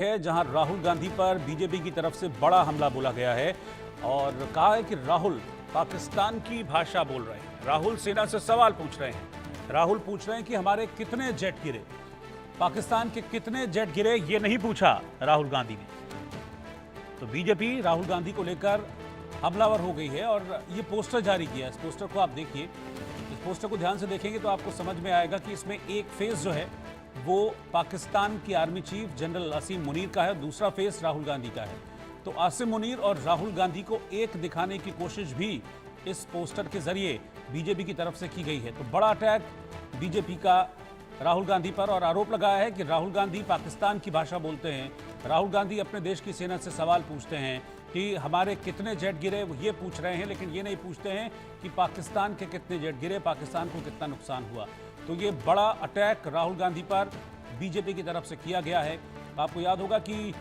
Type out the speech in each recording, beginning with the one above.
है जहां राहुल गांधी पर बीजेपी की तरफ से बड़ा हमला बोला गया है और कहा है कि राहुल पाकिस्तान की भाषा बोल रहे हैं। राहुल सेना से सवाल पूछ रहे हैं। राहुल पूछ रहे हैं कि हमारे कितने जेट गिरे, पाकिस्तान के कितने जेट गिरे, ये नहीं पूछा राहुल गांधी ने। तो बीजेपी राहुल गांधी को लेकर हमलावर हो गई है और ये पोस्टर जारी किया है। इस पोस्टर को आप देखिए, इस पोस्टर को ध्यान से देखेंगे तो आपको समझ में आएगा कि इसमें एक फेस जो है वो पाकिस्तान की army chief general Asim Munir का है, दूसरा फेस राहुल गांधी का है। तो आसिम मुनीर और राहुल गांधी को एक दिखाने की कोशिश भी इस पोस्टर के जरिए बीजेपी की तरफ से की गई है। तो बड़ा अटैक बीजेपी का राहुल गांधी पर और आरोप लगाया है कि राहुल गांधी पाकिस्तान की भाषा बोलते हैं। राहुल गांधी अपने देश की सेना से सवाल पूछते हैं कि हमारे कितने जेट गिरे, वो ये पूछ रहे हैं, लेकिन ये नहीं पूछते हैं कि पाकिस्तान के कितने जेट गिरे, पाकिस्तान को कितना नुकसान हुआ। तो ये बड़ा अटैक राहुल गांधी पर बीजेपी की तरफ से किया गया है। आपको याद होगा कि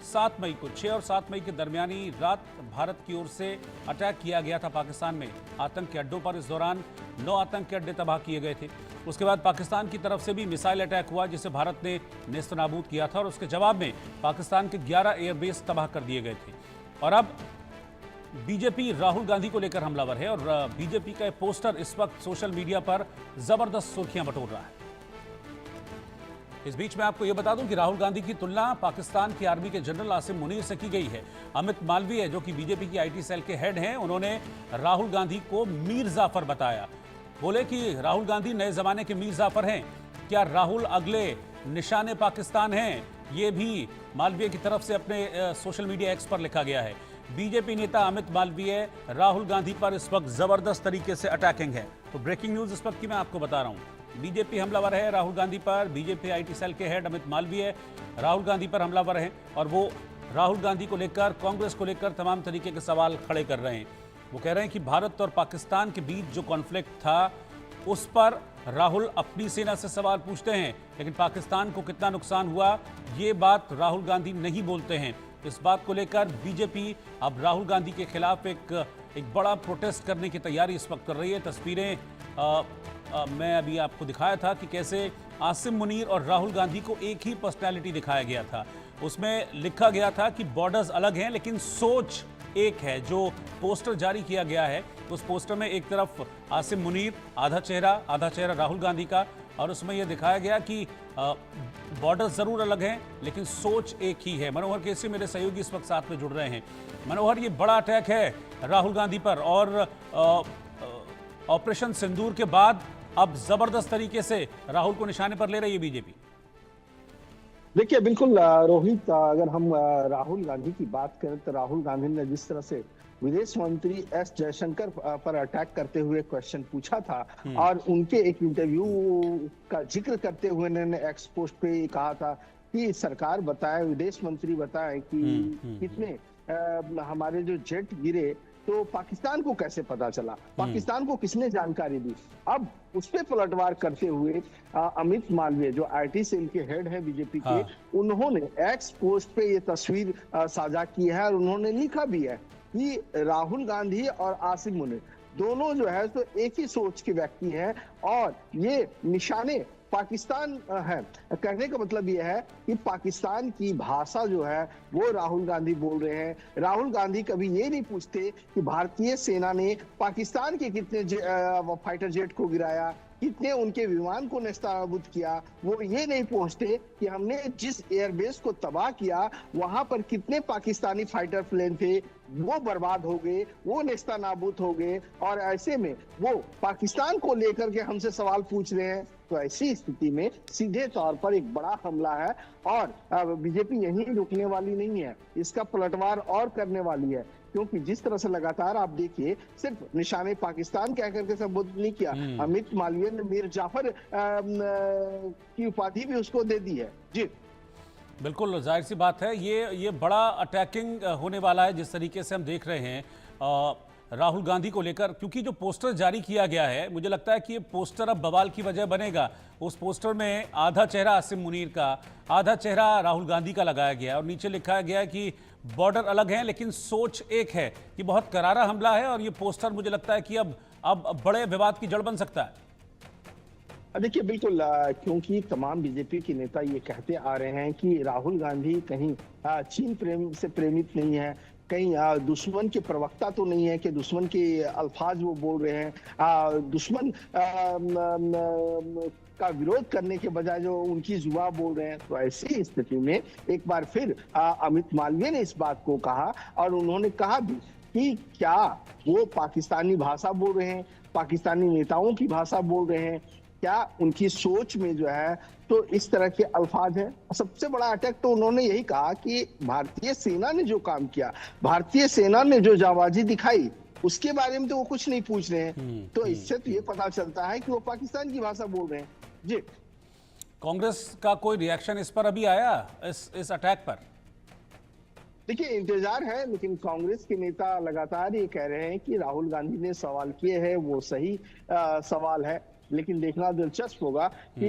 7 मई को 6 और 7 मई के दरमियानी रात भारत की ओर से अटैक किया गया था पाकिस्तान में आतंकी अड्डों पर। इस दौरान 9 आतंकी अड्डे तबाह किए गए थे। उसके बाद पाकिस्तान की तरफ से भी मिसाइल अटैक हुआ जिसे भारत ने नेस्तनाबूद किया था और उसके जवाब में पाकिस्तान के 11 एयरबेस तबाह कर दिए गए थे। और अब बीजेपी राहुल गांधी को लेकर हमलावर है और बीजेपी का पोस्टर इस वक्त सोशल मीडिया पर जबरदस्त सुर्खियां बटोर रहा है। इस बीच में आपको यह बता दूं कि राहुल गांधी की तुलना पाकिस्तान की आर्मी के जनरल आसिम मुनीर से की गई है। अमित मालवीय जो कि बीजेपी की आईटी सेल के हेड हैं, उन्होंने राहुल गांधी को मीर जाफर बताया। बोले कि राहुल गांधी नए जमाने के मीर जाफर हैं। क्या राहुल अगले निशाने पाकिस्तान हैं? ये भी मालवीय की तरफ से अपने सोशल मीडिया एक्स पर लिखा गया है। बीजेपी नेता अमित मालवीय राहुल गांधी पर इस वक्त जबरदस्त तरीके से अटैकिंग है। तो ब्रेकिंग न्यूज इस वक्त की मैं आपको बता रहा हूं। बीजेपी हमलावर है राहुल गांधी पर। बीजेपी आईटी सेल के हेड अमित मालवीय राहुल गांधी पर हमलावर हैं और वो राहुल गांधी को लेकर, कांग्रेस को लेकर तमाम तरीके के सवाल खड़े कर रहे हैं। वो कह रहे हैं कि भारत और पाकिस्तान के बीच जो कॉन्फ्लिक्ट था उस पर राहुल अपनी सेना से सवाल पूछते हैं, लेकिन पाकिस्तान को कितना नुकसान हुआ ये बात राहुल गांधी नहीं बोलते हैं। इस बात को लेकर बीजेपी अब राहुल गांधी के खिलाफ एक बड़ा प्रोटेस्ट करने की तैयारी इस वक्त कर रही है। तस्वीरें मैं अभी आपको दिखाया था कि कैसे आसिम मुनीर और राहुल गांधी को एक ही पर्सनैलिटी दिखाया गया था। उसमें लिखा गया था कि बॉर्डर्स अलग हैं लेकिन सोच एक है। जो पोस्टर जारी किया गया है उस पोस्टर में एक तरफ आसिम मुनीर, आधा चेहरा राहुल गांधी का, और उसमें यह दिखाया गया कि बॉर्डर जरूर अलग हैं लेकिन सोच एक ही है। मनोहर केसरी मेरे सहयोगी इस वक्त साथ में जुड़ रहे हैं। मनोहर, ये बड़ा अटैक है राहुल गांधी पर और ऑपरेशन सिंदूर के बाद अब जबरदस्त तरीके से राहुल को निशाने पर ले रही है बीजेपी। देखिए, बिल्कुल रोहित, अगर हम राहुल गांधी की बात करें तो राहुल गांधी ने जिस तरह से विदेश मंत्री एस जयशंकर पर अटैक करते हुए क्वेश्चन पूछा था और उनके एक इंटरव्यू का जिक्र करते हुए उन्होंने एक्स पोस्ट पे कहा था कि सरकार बताए, विदेश मंत्री बताए कि कितने हमारे जो जेट गिरे, तो पाकिस्तान को कैसे पता चला, पाकिस्तान को किसने जानकारी दी। अब उस पे पलटवार करते हुए अमित मालवीय जो आईटी सेल के हेड है बीजेपी के, उन्होंने एक्स पोस्ट पे ये तस्वीर साझा की है और उन्होंने लिखा भी है कि राहुल गांधी और आसिम मुनीर दोनों जो है तो एक ही सोच के व्यक्ति हैं और ये निशाने पाकिस्तान है। कहने का मतलब यह है कि पाकिस्तान की भाषा जो है वो राहुल गांधी बोल रहे हैं। राहुल गांधी कभी ये नहीं पूछते कि भारतीय सेना ने पाकिस्तान के कितने फाइटर जेट को गिराया, कितने उनके विमान को नेस्तनाबूद किया। वो ये नहीं पूछते कि हमने जिस एयरबेस को तबाह किया वहां पर कितने पाकिस्तानी फाइटर प्लेन थे, वो बर्बाद हो गए, वो नेस्तनाबूद हो गए, और ऐसे में वो पाकिस्तान को लेकर के हमसे सवाल पूछ रहे हैं। तो ऐसी स्थिति में सीधे तौर पर एक बड़ा हमला है और बीजेपी यहीं रुकने वाली नहीं है, इसका पलटवार और करने वाली है। क्योंकि जिस तरह से लगातार आप देखिए, सिर्फ निशाने पाकिस्तान कह करके संबोधित नहीं किया, अमित मालवीय ने मीर जाफर की उपाधि भी उसको दे दी है। जी बिल्कुल, जाहिर सी बात है ये बड़ा अटैकिंग होने वाला है जिस तरीके से हम देख रहे हैं राहुल गांधी को लेकर, क्योंकि जो पोस्टर जारी किया गया है मुझे लगता है कि ये पोस्टर अब बवाल की वजह बनेगा। उस पोस्टर में आधा चेहरा आसिम मुनीर का, आधा चेहरा राहुल गांधी का लगाया गया और नीचे लिखा गया है कि बॉर्डर अलग हैं लेकिन सोच एक है। ये बहुत करारा हमला है और ये पोस्टर मुझे लगता है कि अब बड़े विवाद की जड़ बन सकता है। देखिए बिल्कुल क्योंकि तमाम बीजेपी के नेता ये कहते आ रहे हैं कि राहुल गांधी कहीं चीन प्रेम से प्रेमित नहीं है, कहीं दुश्मन के प्रवक्ता तो नहीं है कि दुश्मन के अल्फाज वो बोल रहे हैं। दुश्मन का विरोध करने के बजाय जो उनकी जुबा बोल रहे हैं, तो ऐसी स्थिति में एक बार फिर अमित मालवीय ने इस बात को कहा और उन्होंने कहा भी कि क्या वो पाकिस्तानी भाषा बोल रहे हैं, पाकिस्तानी नेताओं की भाषा बोल रहे हैं, क्या उनकी सोच में जो है तो इस तरह के अल्फाज हैं। सबसे बड़ा अटैक तो उन्होंने यही कहा कि भारतीय सेना ने जो काम किया, भारतीय सेना ने जो जाबाजी दिखाई, उसके बारे में तो वो कुछ नहीं पूछ रहे हैं। तो इससे तो ये पता चलता है कि वो पाकिस्तान की भाषा बोल रहे हैं। जी, कांग्रेस का कोई रिएक्शन इस पर अभी आया, इस अटैक पर? देखिए इंतजार है, लेकिन कांग्रेस के नेता लगातार ये कह रहे हैं कि राहुल गांधी ने सवाल किए हैं वो सही सवाल है, लेकिन देखना दिलचस्प होगा कि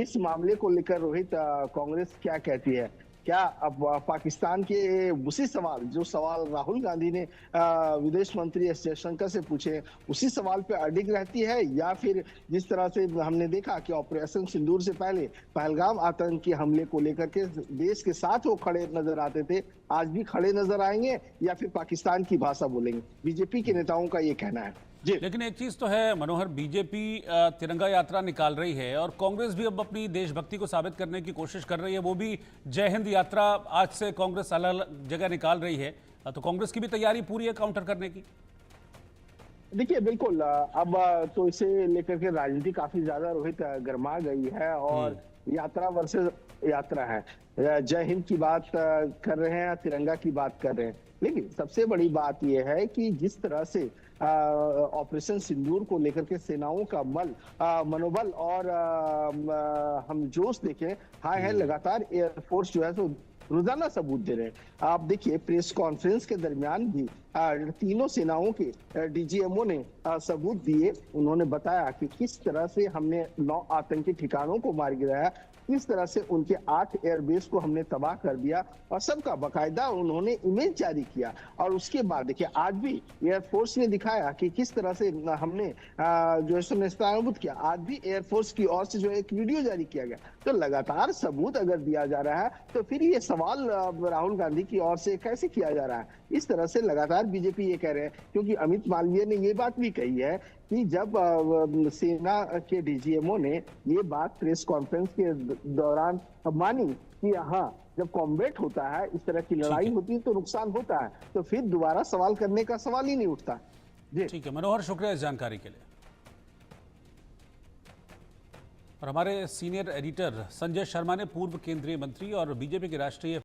इस मामले को लेकर रोहित कांग्रेस क्या कहती है। क्या अब पाकिस्तान के उसी सवाल जो सवाल राहुल गांधी ने विदेश मंत्री एस जयशंकर से पूछे, उसी सवाल पे अडिग रहती है, या फिर जिस तरह से हमने देखा कि ऑपरेशन सिंदूर से पहले पहलगाम आतंकी हमले को लेकर के देश के साथ वो खड़े नजर आते थे, आज भी खड़े नजर आएंगे या फिर पाकिस्तान की भाषा बोलेंगे? बीजेपी के नेताओं का ये कहना है। जी, लेकिन एक चीज तो है मनोहर, बीजेपी तिरंगा यात्रा निकाल रही है और कांग्रेस भी अब अपनी देशभक्ति को साबित करने की कोशिश कर रही है। वो भी जय हिंद यात्रा आज से कांग्रेस अलग अलग जगह निकाल रही है, तो कांग्रेस की भी तैयारी पूरी है काउंटर करने की। देखिए बिल्कुल अब तो इसे लेकर के राजनीति काफी ज्यादा रोहित गर्मा गई है और यात्रा वर्सेस यात्रा है। जय हिंद की बात कर रहे हैं, तिरंगा की बात कर रहे हैं, लेकिन सबसे बड़ी बात यह है कि जिस तरह से ऑपरेशन सिंदूर को लेकर के सेनाओं का मनोबल और हम जोश देखें, हाई है। लगातार एयरफोर्स जो है तो रोजाना सबूत दे रहे हैं। आप देखिए प्रेस कॉन्फ्रेंस के दरमियान भी तीनों सेनाओं के डीजीएमओ ने सबूत दिए। उन्होंने बताया कि किस तरह से हमने 9 आतंकी ठिकानों को मार गिराया, किस तरह से उनके 8 एयरबेस को हमने तबाह कर दिया, और सबका बकायदा उन्होंने इमेज जारी किया। और उसके बाद देखिए आज भी एयरफोर्स ने दिखाया कि किस तरह से हमने जो है सो नेस्तनाबूद किया। आज भी एयरफोर्स की ओर से जो एक वीडियो जारी किया गया। तो लगातार सबूत अगर दिया जा रहा है तो फिर ये सवाल राहुल गांधी की ओर से कैसे किया जा रहा है? इस तरह से लगातार बीजेपी ये कह रहे हैं, क्योंकि अमित मालवीय ने ये बात भी कही है कि जब सेना के डीजीएमओ ने ये बात प्रेस कॉन्फ्रेंस के दौरान मानी कि हाँ, जब कॉम्बैट होता है, इस तरह की लड़ाई होती है तो नुकसान होता है, तो फिर दोबारा सवाल करने का सवाल ही नहीं उठता। जी ठीक है मनोहर, शुक्रिया इस जानकारी के लिए। और हमारे सीनियर एडिटर संजय शर्मा ने पूर्व केंद्रीय मंत्री और बीजेपी के राष्ट्रीय